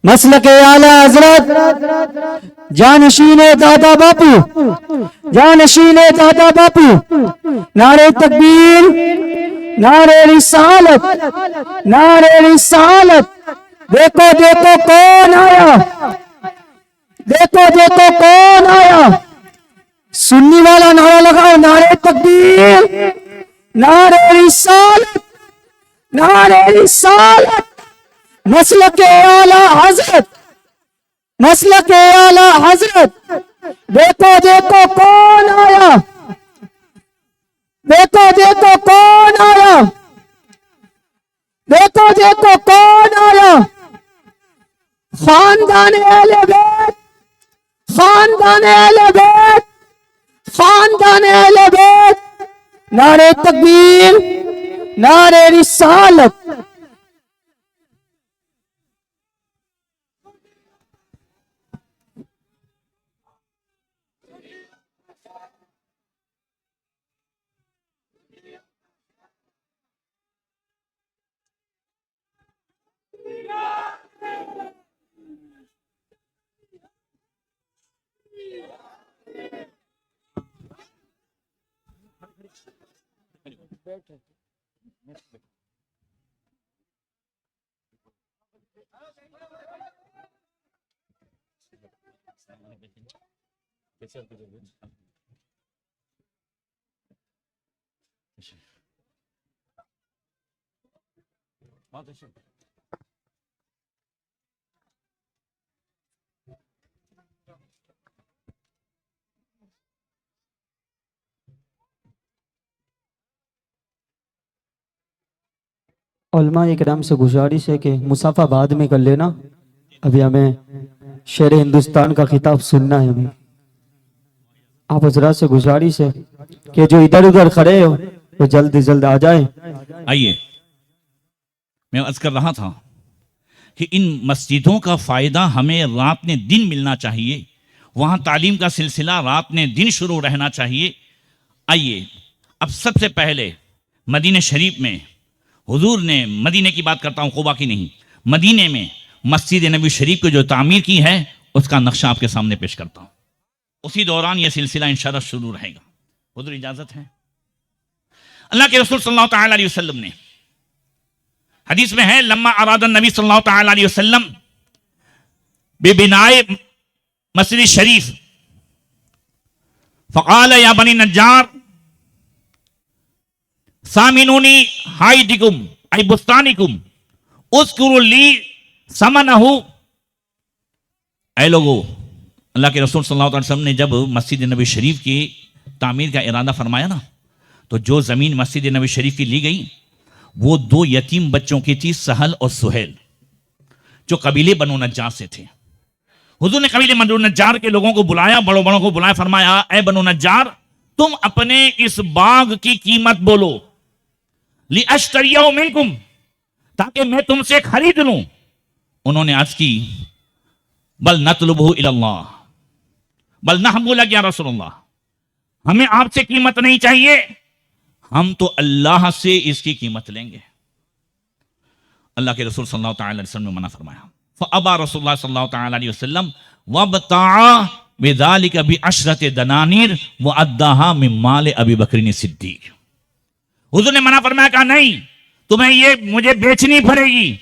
मसलके आला हजरत, जानशीने दादा बापू, जानशीने दादा बापू। नारे तकबीर, नारे रिसालत, नारे रिसालत। देखो देखो कौन आया, देखो देखो कौन आया। सुन्नी वाला नारा लगाओ, नारे तकबीर, नारे रिसालत, नारे रिसालत। मसलके आला हजरत, मसलके आला हजरत। देखो देखो कौन आया, देखो देखो कौन आया, देखो देखो कौन आया। खानदान अहले बैत, खानदान अहले बैत, खानदान अहले बैत। नारे तकबीर, नारे रिसालत। उलमा इकराम से गुजारिश है कि मुसाफा बाद में कर लेना, अभी हमें शेर हिंदुस्तान का खिताब सुनना है। अभी आप हजरात से गुजारिश है कि जो इधर उधर खड़े हो वो जल्द से जल्द आ जाए। आइए, मैं अर्ज कर रहा था कि इन मस्जिदों का फ़ायदा हमें रात ने दिन मिलना चाहिए, वहाँ तालीम का सिलसिला रात ने दिन शुरू रहना चाहिए। आइए, अब सबसे पहले मदीने शरीफ में हुजूर ने, मदीने की बात करता हूँ, कुबा की नहीं, मदीने में मस्जिद नबी शरीफ को जो तामीर की है उसका नक्शा आपके सामने पेश करता हूँ। उसी दौरान यह सिलसिला इंशाअल्लाह शुरू रहेगा। हुजूर इजाज़त है? अल्लाह के रसूल सल्लल्लाहु तआला अलैहि वसल्लम ने, हदीस में है, लम्मा अरादा नबी सल्लल्लाहु तआला अलैहि वसल्लम बिबिनाए मस्जिद शरीफ फ़क़ाल या बनी नज्जार सामिनूनी हाइदिकुम आई बुस्तानिकुम उस्कुरु ली समनहु। ऐ लोगो, अल्लाह के रसूल सल्लल्लाहु अलैहि वसल्लम ने जब मस्जिद नबी शरीफ की तामीर का इरादा फरमाया ना, तो जो ज़मीन मस्जिद नबी शरीफ की ली गई वो 2 यतीम बच्चों की थी, सहल और सुहेल, जो कबीले बनु नज्जार से थे। हुजूर ने कबीले बनु नज्जार के लोगों को बुलाया, बड़ों बड़ों को बुलाया, फरमाया, ऐ बनु नज्जार, तुम अपने इस बाग की कीमत बोलो, ली अश्तरियाहु मिनकुम, ताकि मैं तुमसे खरीद लूं। उन्होंने अर्ज की, बल नतलुबहु इलल्लाह, बल नहबु लक या रसूलल्लाह, हमें आपसे कीमत नहीं चाहिए, हम तो अल्लाह से इसकी कीमत लेंगे। अल्लाह के रसूल सल्लल्लाहु तआला अलैहि वसल्लम ने मना फरमाया। फअबा रसूलुल्लाह सल्लल्लाहु तआला अलैहि वसल्लम वबताअ बिज़ालिका बिअशरति दनानीर व अद्दाहा मिन माल अबी बकर सिद्दीक। हुजूर ने मना फरमाया, कहा नहीं, तुम्हें ये मुझे बेचनी पड़ेगी।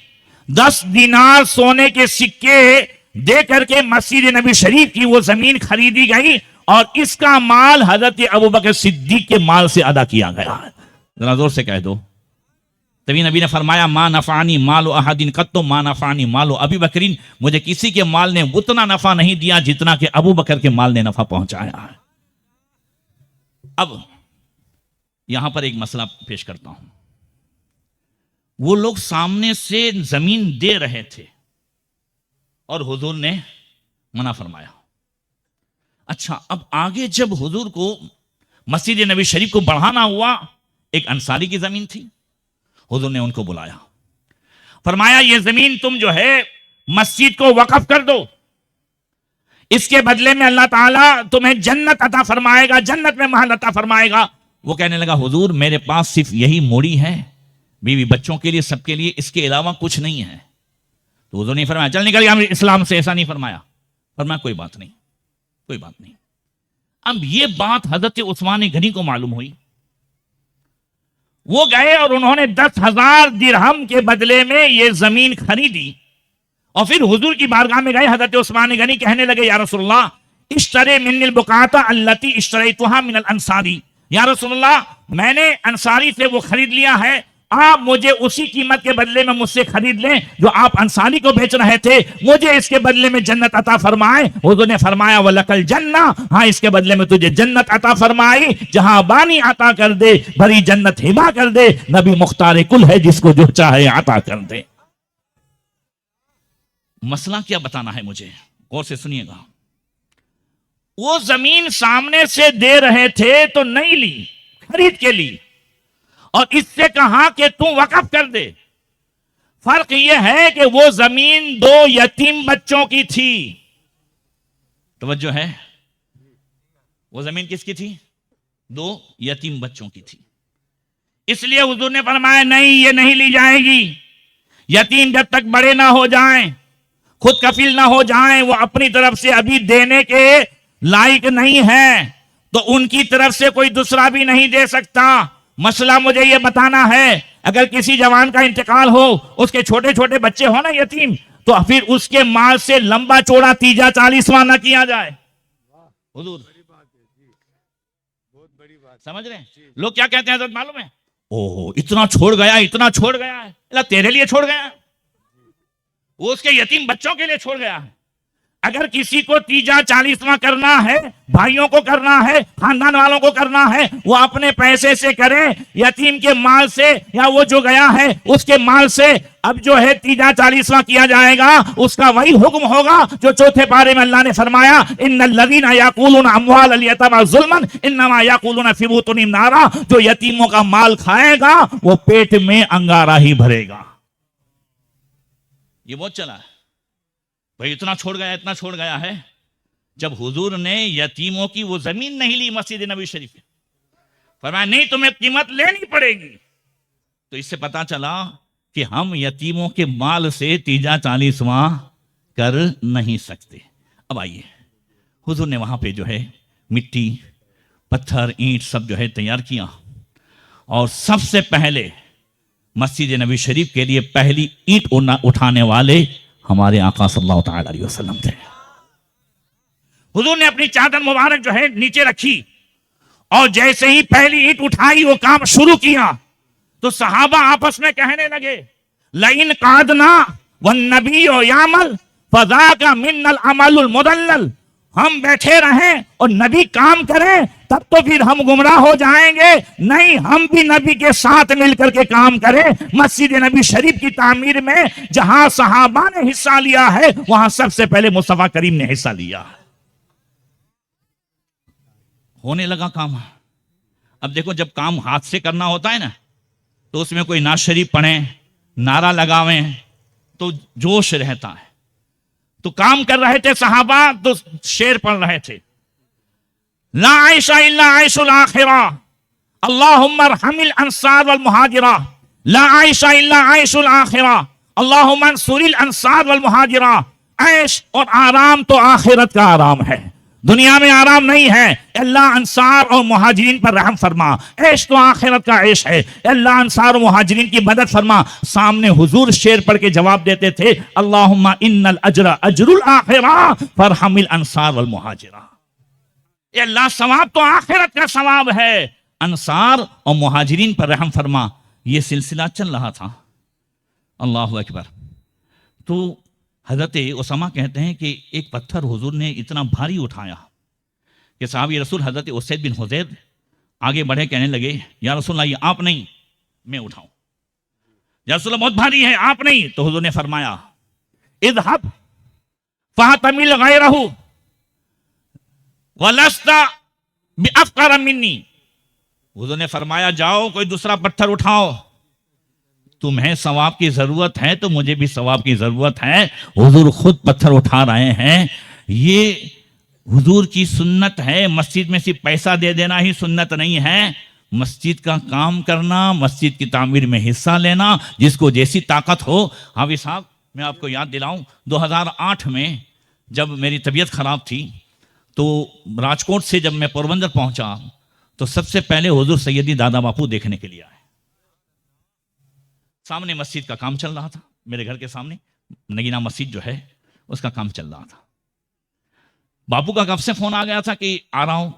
10 दीनार सोने के सिक्के दे करके मस्जिद नबी शरीफ की वो जमीन खरीदी गई और इसका माल हजरत अबू बकर सिद्दीक के माल से अदा किया गया। जरा जोर से कह दो। तभी नबी ने फरमाया, मा नफानी मालो अहदिन कत्तो मा नफानी मालो अबी बकरीन, मुझे किसी के माल ने उतना नफा नहीं दिया जितना कि अबू बकर के माल ने नफा पहुंचाया है। अब यहां पर एक मसला पेश करता हूं। वो लोग सामने से जमीन दे रहे थे और हुजूर ने मना फरमाया। अच्छा, अब आगे जब हुजूर को मस्जिद नबी शरीफ को बढ़ाना हुआ, एक अंसारी की जमीन थी, हुजूर ने उनको बुलाया, फरमाया ये जमीन तुम जो है मस्जिद को वक्फ कर दो, इसके बदले में अल्लाह ताला तुम्हें जन्नत अता फरमाएगा, जन्नत में महल अता फरमाएगा। वो कहने लगा हुजूर मेरे पास सिर्फ यही मूड़ी है, बीवी बच्चों के लिए, सबके लिए, इसके अलावा कुछ नहीं है। तो हुजूर ने फरमाया चल निकल गया इस्लाम से, ऐसा नहीं फरमाया। फरमाया कोई बात नहीं, कोई बात नहीं। अब ये बात हजरत उस्मान गनी को मालूम हुई, वो गए और उन्होंने 10,000 दिरहम के बदले में ये जमीन खरीदी और फिर हुजूर की बारगाह में गए। हजरत उस्मान गनी कहने लगे या रसूलल्लाह इश्तरे मिनल बुकाता अल्लती इश्तरैतुहा मिनल अंसारी, या रसूलल्लाह मैंने अंसारी से वो खरीद लिया है, आप मुझे उसी कीमत के बदले में मुझसे खरीद लें जो आप अंसारी को बेच रहे थे, मुझे इसके बदले में जन्नत अता फरमाए। हुजूर ने फरमाया वलकल जन्ना, हाँ इसके बदले में तुझे जन्नत अता फरमाई, जहां बानी अता कर दे, भरी जन्नत हिबा कर दे, नबी मुख्तार कुल है जिसको जो चाहे अता कर दे। मसला क्या बताना है मुझे, गौर से सुनिएगा। वो जमीन सामने से दे रहे थे तो नहीं ली, खरीद के ली और इससे कहा कि तू वक्फ कर दे। फर्क यह है कि वो जमीन 2 यतीम बच्चों की थी। तवज्जो है, वो जमीन किसकी थी? 2 यतीम बच्चों की थी। इसलिए हुजूर ने फरमाया नहीं, ये नहीं ली जाएगी। यतीम जब तक बड़े ना हो जाएं, खुद कफील ना हो जाएं, वो अपनी तरफ से अभी देने के लायक नहीं है, तो उनकी तरफ से कोई दूसरा भी नहीं दे सकता। मसला मुझे यह बताना है, अगर किसी जवान का इंतकाल हो, उसके छोटे छोटे बच्चे हो ना यतीम, तो फिर उसके माल से लंबा चौड़ा तीजा 40वां ना किया जाए। हुजूर समझ रहे हैं? लोग क्या कहते हैं हज़रत मालूम है? ओहो इतना छोड़ गया, इतना छोड़ गया है। अल्लाह तेरे लिए छोड़ गया है, वो उसके यतीम बच्चों के लिए छोड़ गया है। अगर किसी को तीजा 40वां करना है, भाइयों को करना है, खानदान वालों को करना है, वो अपने पैसे से करे, यतीम के माल से या वो जो गया है उसके माल से। अब जो है तीजा 40वां किया जाएगा, उसका वही हुक्म होगा जो चौथे पारे में अल्लाह ने फरमाया इन्नल लज़ीना याकुलूना अम्वाल अल यतामा ज़ुल्मन इन्नमा याकुलूना फी बुतूनिहिम नारा, जो यतीमों का माल खाएगा वो पेट में अंगारा ही भरेगा। ये बहुत चला है भाई, इतना छोड़ गया, इतना छोड़ गया है। जब हुजूर ने यतीमों की वो जमीन नहीं ली मस्जिद नबी शरीफ में, फरमाया नहीं तुम्हें कीमत लेनी पड़ेगी, तो इससे पता चला कि हम यतीमों के माल से तीजा 40वां कर नहीं सकते। अब आइए, हुजूर ने वहां पे जो है मिट्टी, पत्थर, ईंट सब जो है तैयार किया और सबसे पहले मस्जिद नबी शरीफ के लिए पहली ईंट उठाने वाले हमारे आका सल्लल्लाहु ताला अलैहि वसल्लम थे। हुजूर ने अपनी चादर मुबारक जो है नीचे रखी और जैसे ही पहली ईंट उठाई, वो काम शुरू किया, तो सहाबा आपस में कहने लगे लइन कादना वन नबी यामल फज़ाका मिन्नल अमलुल मुदल्लल, हम बैठे रहें और नबी काम करें तब तो फिर हम गुमराह हो जाएंगे, नहीं हम भी नबी के साथ मिलकर के काम करें। मस्जिद नबी शरीफ की तामीर में जहां सहाबा ने हिस्सा लिया है, वहां सबसे पहले मुस्तफा करीम ने हिस्सा लिया। होने लगा काम। अब देखो, जब काम हाथ से करना होता है ना, तो उसमें कोई नाज शरीफ पढ़े, नारा लगावें, तो जोश रहता है। तो काम कर रहे थे सहाबा, तो शेर पढ़ रहे थे ला आयशा इल्ला आयशुल आखिरा अल्लाहुम्मा रहमिल अंसार वल मुहाजिरा, ला आयशा इल्ला आयशुल आखिरा अल्लाहुम्मा अंसुरिल अंसार वल मुहाजिरा। ऐश और आराम तो आखिरत का आराम है, दुनिया में आराम नहीं है। अल्लाह अंसार और मुहाजिरीन पर रहम फरमा, ऐश तो आखिरत का ऐश है, अल्लाह अंसार और मुहाजिरीन की मदद फरमा। सामने हुजूर शेर पढ़ के जवाब देते थे अल्लाहुम्मा इन्नल अजरा अजरुल आखिरा फरहमिल अंसार वल मुहाजिरा। अल्लाह सवाब तो आखिरत का सवाब है, अंसार और मुहाजिरीन पर रहम फरमा। ये सिलसिला चल रहा था। अल्लाहु अकबर। तो हजरत उसामा कहते हैं कि एक पत्थर हुजूर ने इतना भारी उठाया कि साहब रसूल हजरत उसैद बिन हुज़ैर आगे बढ़े, कहने लगे या रसूलल्लाह ये आप नहीं, मैं उठाऊं। या रसूलल्लाह बहुत भारी है, आप नहीं। तो हुजूर ने फरमाया इज़हब फ़तमिल गैरहु वलस्ता बिअफ़क़र मिन्नी। हुजूर ने फरमाया जाओ कोई दूसरा पत्थर उठाओ, तुम्हें सवाब की जरूरत है तो मुझे भी सवाब की जरूरत है। हुजूर खुद पत्थर उठा रहे हैं। ये हुजूर की सुन्नत है। मस्जिद में सिर्फ पैसा दे देना ही सुन्नत नहीं है, मस्जिद का काम करना, मस्जिद की तामीर में हिस्सा लेना, जिसको जैसी ताकत हो। हाफिज साहब मैं आपको याद दिलाऊं, 2008 में जब मेरी तबीयत खराब थी तो राजकोट से जब मैं पोरबंदर पहुंचा तो सबसे पहले हुजूर सैयदी दादा बापू देखने के लिए आए। सामने मस्जिद का काम चल रहा था, मेरे घर के सामने नगीना मस्जिद जो है उसका काम चल रहा था। बापू का कब से फोन आ गया था कि आ रहा हूं,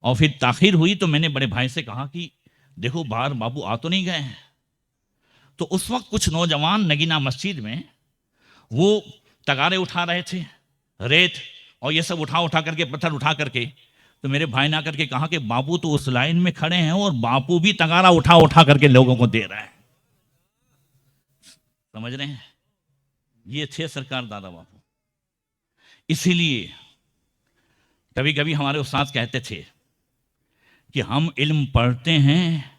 और फिर ताखिर हुई तो मैंने बड़े भाई से कहा कि देखो बाहर बापू आ तो नहीं गए हैं। तो उस वक्त कुछ नौजवान नगीना मस्जिद में वो तगारे उठा रहे थे, रेत और ये सब उठा करके, पत्थर उठा करके। तो मेरे भाई ने आकर के कहा कि बापू तो उस लाइन में खड़े हैं और बापू भी तगारा उठा करके लोगों को दे रहे हैं। समझ रहे हैं, ये थे सरकार दादा बापू। इसीलिए कभी कभी हमारे उस्ताद कहते थे कि हम इल्म पढ़ते हैं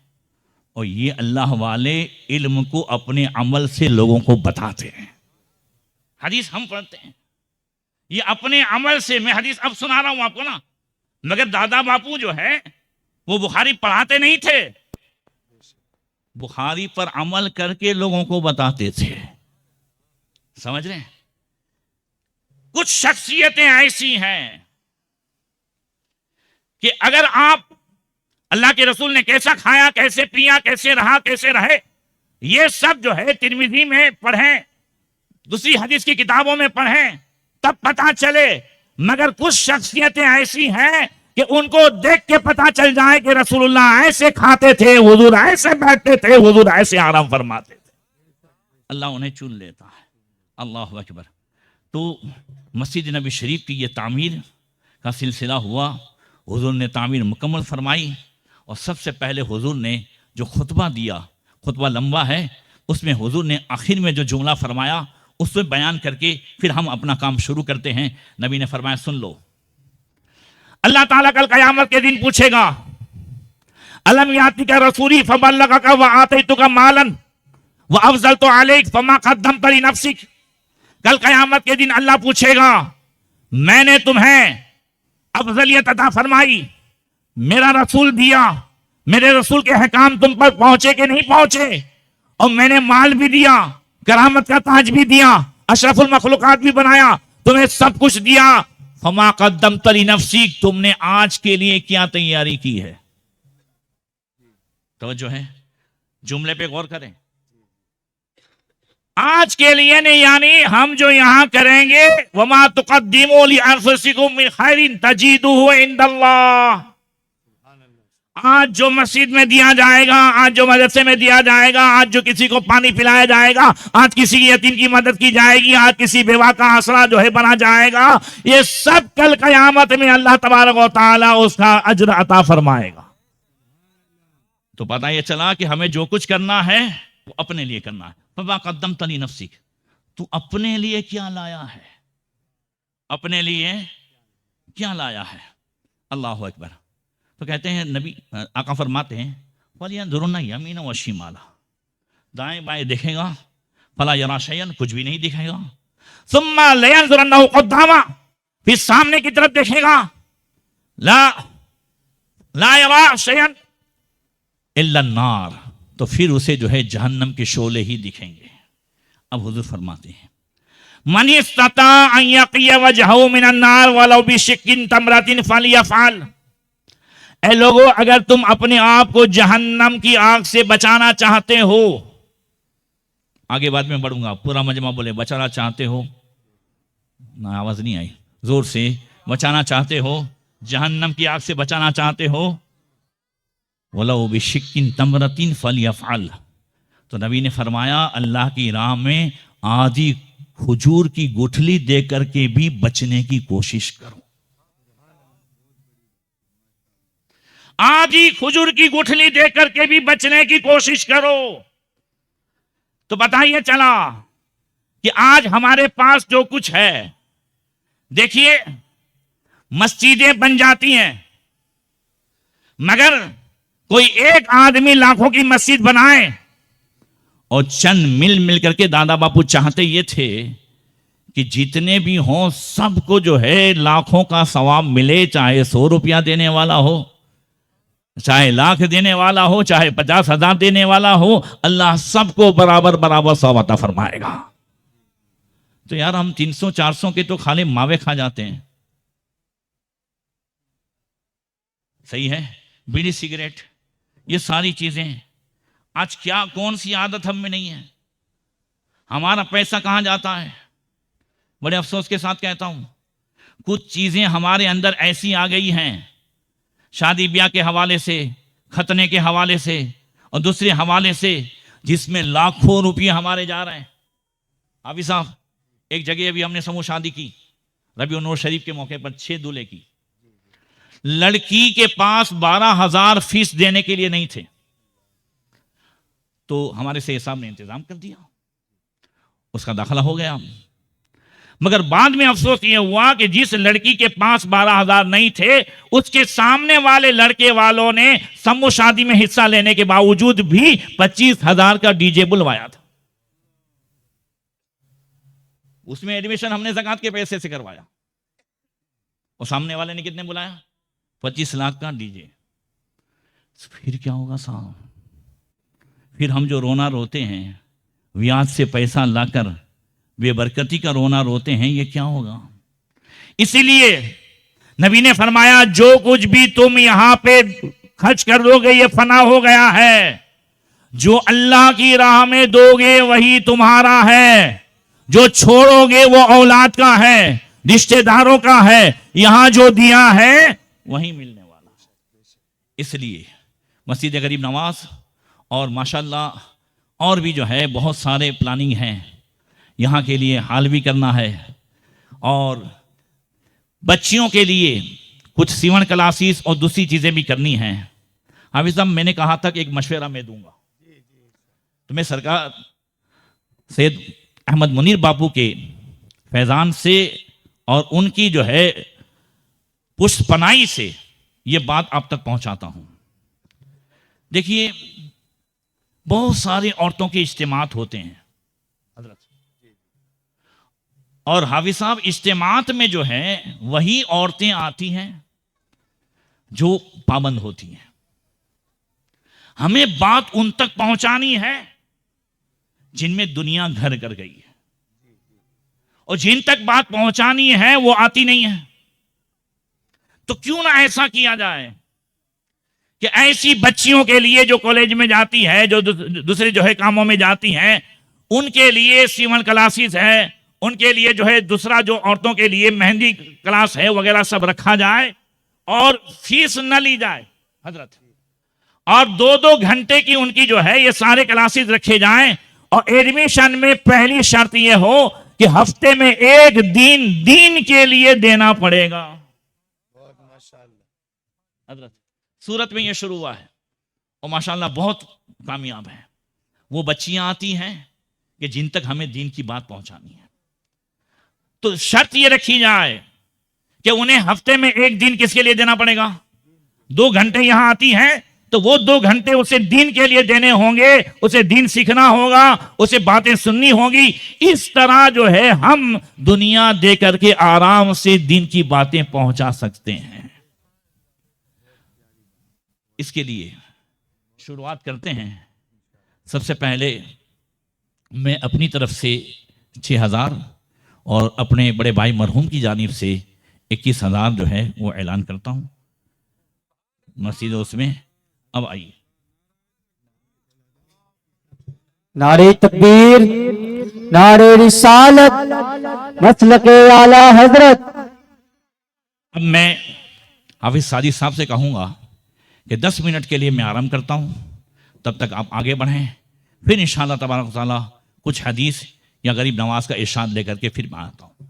और ये अल्लाह वाले इल्म को अपने अमल से लोगों को बताते हैं। हदीस हम पढ़ते हैं, ये अपने अमल से। मैं हदीस अब सुना रहा हूं आपको ना, मगर दादा बापू जो है वो बुखारी पढ़ाते नहीं थे, बुखारी पर अमल करके लोगों को बताते थे। समझ रहे हैं, कुछ शख्सियतें ऐसी हैं कि अगर आप अल्लाह के रसूल ने कैसा खाया, कैसे पिया, कैसे रहा, कैसे रहे, ये सब जो है तिरमिज़ी में पढ़ें, दूसरी हदीस की किताबों में पढ़ें, तब पता चले। मगर कुछ शख्सियतें ऐसी हैं कि उनको देख के पता चल जाए कि रसूलुल्लाह ऐसे खाते थे, हुजूर ऐसे बैठते थे, हुजूर ऐसे आराम फरमाते थे। अल्लाह उन्हें चुन लेता है। अल्लाह अकबर। तो मस्जिद नबी शरीफ की ये तामीर का सिलसिला हुआ, हुजूर ने तामीर मुकम्मल फरमाई। और सबसे पहले हुजूर ने जो खुतबा दिया, खुतबा लंबा है, उसमें हुजूर ने आखिर में जो जुमला फरमाया उसमें बयान करके फिर हम अपना काम शुरू करते हैं। नबी ने फरमाया सुन लो, अल्लाह ताला कल क़यामत के दिन पूछेगा अलम यातिका रसूली फबल्लगका व आतैतुका मालन व अफज़लतु अलैक फमा क़द्दमत लिनफ्सिक। कल क़यामत के दिन अल्लाह पूछेगा मैंने तुम्हें अफजलियत अता फरमाई, मेरा रसूल दिया, मेरे रसूल के अहकाम तुम पर पहुंचे कि नहीं पहुंचे, और मैंने माल भी दिया, करामत का ताज भी दिया, अशरफुल मखलूकात भी बनाया, तुम्हें सब कुछ दिया। फमा क़द्दमत लिनफ्सिक, तुमने आज के लिए क्या तैयारी की है। तवज्जो है, जुमले पे गौर करें। आज के लिए नहीं, यानी हम जो यहां करेंगे, वमा तुक़द्दिमू लिअन्फुसिकुम मिन खैरिन तजीदुहु इंदल्लाह। आज जो मस्जिद में दिया जाएगा, आज जो मदरसे में दिया जाएगा, आज जो किसी को पानी पिलाया जाएगा, आज किसी यतीम की मदद की जाएगी, आज किसी बेवा का आसरा जो है बना जाएगा, ये सब कल क़यामत में अल्लाह तबारक व तआला उसका अज्र अता फरमाएगा। तो पता ये चला कि हमें जो कुछ करना है वो अपने लिए करना है। फमा क़द्दमत लिनफ्सिक, तू अपने लिए क्या लाया है, अपने लिए क्या लाया है। अल्लाह अकबर। तो कहते हैं नबी आका फरमाते हैं वलियंजुरुन्ना यमीना व शिमाला, दाएं बाएं देखेगा, फला यरा शयन, कुछ भी नहीं दिखेगा। सुम्मा लयंजुरन्ना क़द्दामा, फिर सामने की तरफ देखेगा, ला यरा शयन इल्ला नार, तो फिर उसे जो है जहन्नम के शोले ही दिखेंगे। अब हुजूर फरमाते हैं मन इस्तता अन यक़िय वजहहु मिनन नार वलौ बिशिक्किन तमरतिन फलियफ़अल। ऐ लोगों, अगर तुम अपने आप को जहन्नम की आग से बचाना चाहते हो, आगे बाद में बढ़ूंगा, पूरा मजमा बोले बचाना चाहते हो ना, आवाज नहीं आई, जोर से, बचाना चाहते हो, जहन्नम की आग से बचाना चाहते हो, वलौ बिशिक्किन तमरतिन फलियफ़अल। तो नबी ने फरमाया अल्लाह की राह में आधी खजूर की गुठली दे करके भी बचने की कोशिश करो। आधी खजूर की गुठली देख करके भी बचने की कोशिश करो। तो बताइए चला कि आज हमारे पास जो कुछ है, देखिए मस्जिदें बन जाती हैं, मगर कोई एक आदमी लाखों की मस्जिद बनाए, और चंद मिल करके दादा बापू चाहते ये थे कि जितने भी हों सबको जो है लाखों का सवाब मिले, चाहे 100 रुपया देने वाला हो, चाहे लाख देने वाला हो, चाहे 50,000 देने वाला हो, अल्लाह सबको बराबर बराबर सवाब अता फरमाएगा। तो यार हम 300-400 के तो खाली मावे खा जाते हैं। सही है, बीड़ी सिगरेट ये सारी चीजें आज क्या कौन सी आदत हम में नहीं है। हमारा पैसा कहां जाता है, बड़े अफसोस के साथ कहता हूं, कुछ चीजें हमारे अंदर ऐसी आ गई हैं, शादी ब्याह के हवाले से, खतने के हवाले से और दूसरे हवाले से, जिसमें लाखों रुपये हमारे जा रहे हैं। हाफिज साहब, एक जगह अभी हमने समूह शादी की, रबी नूर शरीफ के मौके पर 6 दूल्हे की। लड़की के पास 12,000 फीस देने के लिए नहीं थे, तो हमारे से साहब ने इंतजाम कर दिया, उसका दाखिला हो गया। मगर बाद में अफसोस यह हुआ कि जिस लड़की के पास 12,000 नहीं थे, उसके सामने वाले लड़के वालों ने समूह शादी में हिस्सा लेने के बावजूद भी 25,000 का डीजे बुलवाया था। उसमें एडमिशन हमने ज़कात के पैसे से करवाया, और सामने वाले ने कितने बुलाया, 25 लाख का डीजे। फिर क्या होगा साहब, फिर हम जो रोना रोते हैं, ब्याज से पैसा लाकर बेबरकती का रोना रोते हैं, ये क्या होगा। इसीलिए नबी ने फरमाया, जो कुछ भी तुम यहां पे खर्च कर दोगे ये फना हो गया है, जो अल्लाह की राह में दोगे वही तुम्हारा है, जो छोड़ोगे वो औलाद का है, रिश्तेदारों का है, यहां जो दिया है वही मिलने वाला है। इसलिए मस्जिद गरीब नवाज और माशाल्लाह और भी जो है बहुत सारे प्लानिंग हैं, यहाँ के लिए हाल भी करना है, और बच्चियों के लिए कुछ सीवन क्लासेस और दूसरी चीज़ें भी करनी हैं। हाफिज साहब, मैंने कहा था कि एक मशवरा मैं दूंगा, तो मैं सरकार सैयद अहमद मुनीर बापू के फैज़ान से और उनकी जो है पुष्पनाई से ये बात आप तक पहुंचाता हूं। देखिए, बहुत सारी औरतों के इज्तिमात होते हैं हजरत, और हाफिज साहब इज्तिमात में जो है वही औरतें आती हैं जो पाबंद होती हैं। हमें बात उन तक पहुंचानी है जिनमें दुनिया घर कर गई है, और जिन तक बात पहुंचानी है वो आती नहीं है। तो क्यों ना ऐसा किया जाए कि ऐसी बच्चियों के लिए जो कॉलेज में जाती है, जो दूसरे जो है कामों में जाती हैं, उनके लिए सीवन क्लासेस है, उनके लिए जो है दूसरा जो औरतों के लिए मेहंदी क्लास है वगैरह सब रखा जाए, और फीस न ली जाए हजरत, और 2-2 घंटे की उनकी जो है ये सारे क्लासेस रखे जाएं, और एडमिशन में पहली शर्त ये हो कि हफ्ते में 1 दिन दीन के लिए देना पड़ेगा। हजरत सूरत में ये शुरू हुआ है, और माशाल्लाह बहुत कामयाब है। वो बच्चियां आती हैं कि जिन तक हमें दीन की बात पहुंचानी है, तो शर्त ये रखी जाए कि उन्हें हफ्ते में 1 दिन किसके लिए देना पड़ेगा। 2 घंटे यहां आती हैं तो वो 2 घंटे उसे दीन के लिए देने होंगे, उसे दीन सीखना होगा, उसे बातें सुननी होगी। इस तरह जो है हम दुनिया दे करके आराम से दीन की बातें पहुंचा सकते हैं। इसके लिए शुरुआत करते हैं। सबसे पहले मैं अपनी तरफ से 6,000 और अपने बड़े भाई मरहूम की जानिब से 21,000 जो है वो ऐलान करता हूँ मस्जिद उसमें। अब आइए, नारे तकबीर, नारे रिसालत, मसलके आला हजरत। अब मैं हाफिज साजिद साहब से कहूँगा कि 10 मिनट के लिए मैं आराम करता हूँ, तब तक आप आगे बढ़ें। फिर इंशाअल्लाह तबारक व तआला कुछ हदीस या गरीब नवाज का इरशाद लेकर के फिर मैं आता हूँ।